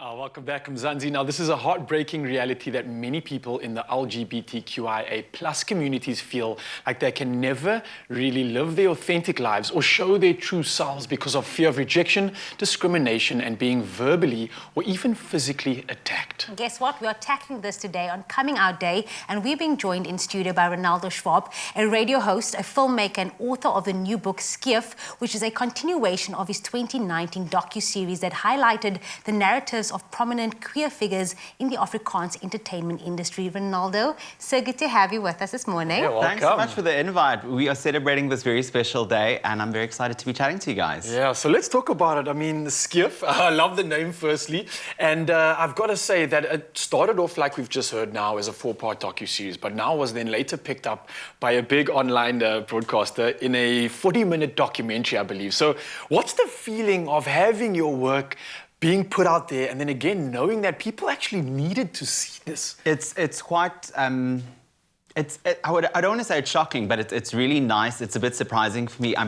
Welcome back, Mzansi. Now, this is a heartbreaking reality that many people in the LGBTQIA plus communities feel like they can never really live their authentic lives or show their true selves because of fear of rejection, discrimination, and being verbally or even physically attacked. And guess what? We are tackling this today on Coming Out Day, and we're being joined in studio by Renaldo Schwarp, a radio host, a filmmaker, and author of the new book SKEEF, which is a continuation of his 2019 docu-series that highlighted the narratives of prominent queer figures in the Afrikaans entertainment industry. Renaldo, so good to have you with us this morning. Yeah, thanks so much for the invite. We are celebrating this very special day, and I'm very excited to be chatting to you guys. Yeah, so let's talk about it. I mean, SKEEF, I love the name firstly, and I've got to say that it started off like we've just heard now as a 4-part docu-series, but now was then later picked up by a big online broadcaster in a 40-minute documentary, I believe. So what's the feeling of having your work being put out there, and then again knowing that people actually needed to see this? It's quite. I don't want to say it's shocking, but it's really nice. It's a bit surprising for me. I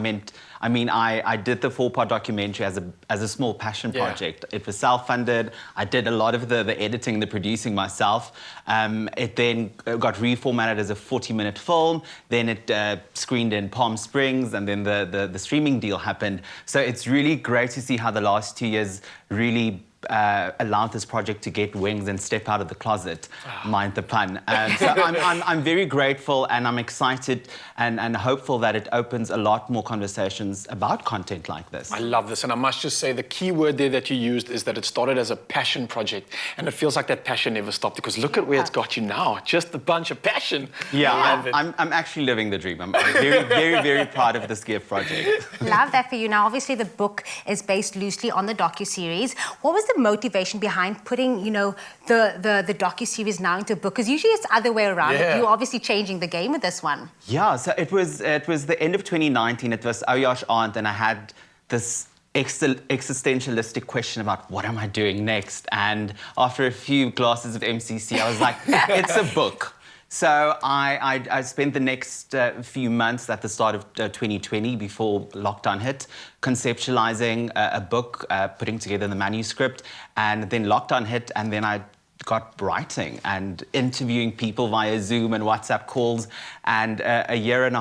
did the 4-part documentary as a small passion project. It was self-funded. I did a lot of the editing, the producing myself. It then got reformatted as a 40-minute film. Then it screened in Palm Springs, and then the streaming deal happened. So it's really great to see how the last 2 years really allowed this project to get wings and step out of the closet, mind the pun. So I'm very grateful, and I'm excited and hopeful that it opens a lot more conversations about content like this. I love this, and I must just say the key word there that you used is that it started as a passion project, and it feels like that passion never stopped, because look at where it's got you now, just a bunch of passion. Yeah, I'm actually living the dream. I'm very, very, very proud of the SKEEF project. Love that for you. Now, obviously, the book is based loosely on the docu-series. What was the motivation behind putting, the docu-series now into a book? Because usually it's the other way around. Yeah. You're obviously changing the game with this one. Yeah, so it was the end of 2019. It was Oyash Aunt, and I had this existentialistic question about what am I doing next? And after a few glasses of MCC, I was like, it's a book. So I spent the next few months at the start of 2020, before lockdown hit, conceptualizing a book, putting together the manuscript, and then lockdown hit, and then I got writing and interviewing people via Zoom and WhatsApp calls, and a year and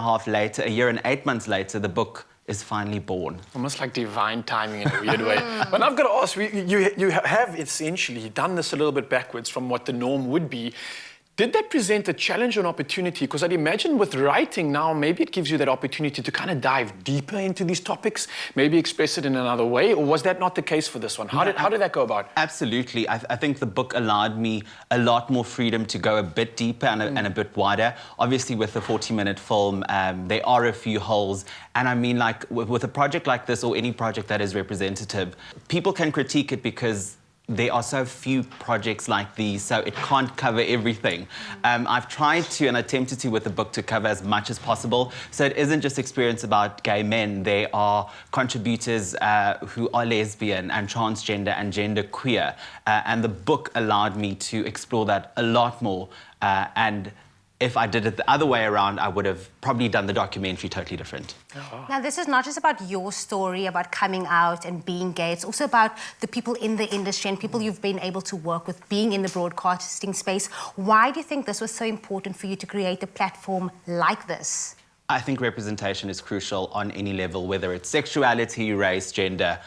8 months later, the book is finally born. Almost like divine timing in a weird way. But I've got to ask, you have essentially done this a little bit backwards from what the norm would be. Did that present a challenge or an opportunity? Because I'd imagine with writing now, maybe it gives you that opportunity to kind of dive deeper into these topics, maybe express it in another way, or was that not the case for this one? How did that go about? Absolutely. I think the book allowed me a lot more freedom to go a bit deeper and a bit wider. Obviously, with the 40-minute film, there are a few holes. And I mean, like, with a project like this, or any project that is representative, people can critique it because there are so few projects like these, so it can't cover everything. I've tried to and attempted to with the book to cover as much as possible. So it isn't just experience about gay men. There are contributors who are lesbian and transgender and genderqueer. And the book allowed me to explore that a lot more. And if I did it the other way around, I would have probably done the documentary totally different. Oh. Now, this is not just about your story, about coming out and being gay. It's also about the people in the industry and people you've been able to work with, being in the broadcasting space. Why do you think this was so important for you to create a platform like this? I think representation is crucial on any level, whether it's sexuality, race, gender.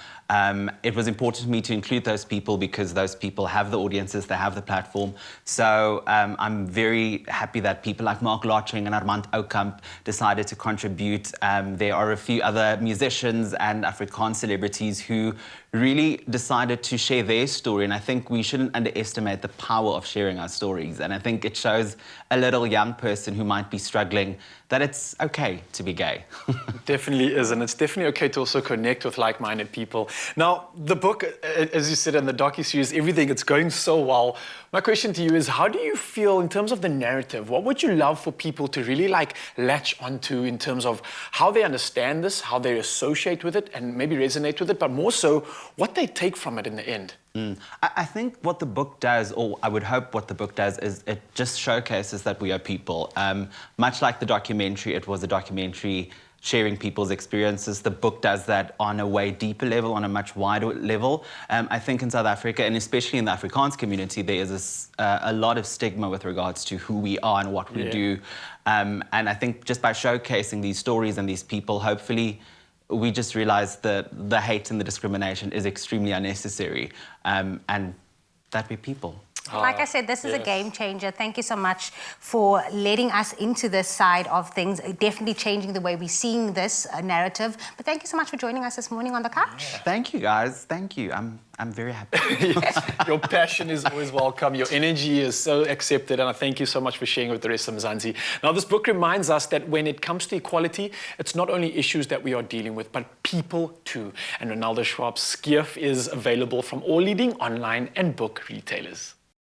It was important to me to include those people because those people have the audiences, they have the platform. So I'm very happy that people like Mark Lotching and Armand Oukamp decided to contribute. There are a few other musicians and Afrikaans celebrities who really decided to share their story, and I think we shouldn't underestimate the power of sharing our stories. And I think it shows a little young person who might be struggling that it's okay to be gay. It definitely is, and it's definitely okay to also connect with like-minded people. Now, the book, as you said, in the docu-series, everything, it's going so well. My question to you is, how do you feel in terms of the narrative? What would you love for people to really latch onto in terms of how they understand this, how they associate with it, and maybe resonate with it, but more so, what they take from it in the end? I think what the book does, or I would hope what the book does, is it just showcases that we are people. Much like the documentary, it was a documentary sharing people's experiences. The book does that on a way deeper level, on a much wider level. I think in South Africa, and especially in the Afrikaans community, there is a lot of stigma with regards to who we are and what we do. And I think just by showcasing these stories and these people, hopefully we just realize that the hate and the discrimination is extremely unnecessary, and that we're people. Like I said, this is a game changer. Thank you so much for letting us into this side of things, definitely changing the way we're seeing this narrative. But thank you so much for joining us this morning on the couch. Thank you, guys. Thank you. I'm very happy. Yes, your passion is always welcome. Your energy is so accepted, and I thank you so much for sharing with the rest of Mzansi. Now, this book reminds us that when it comes to equality, it's not only issues that we are dealing with, but people too. And Renaldo Schwarp's SKEEF is available from all leading online and book retailers.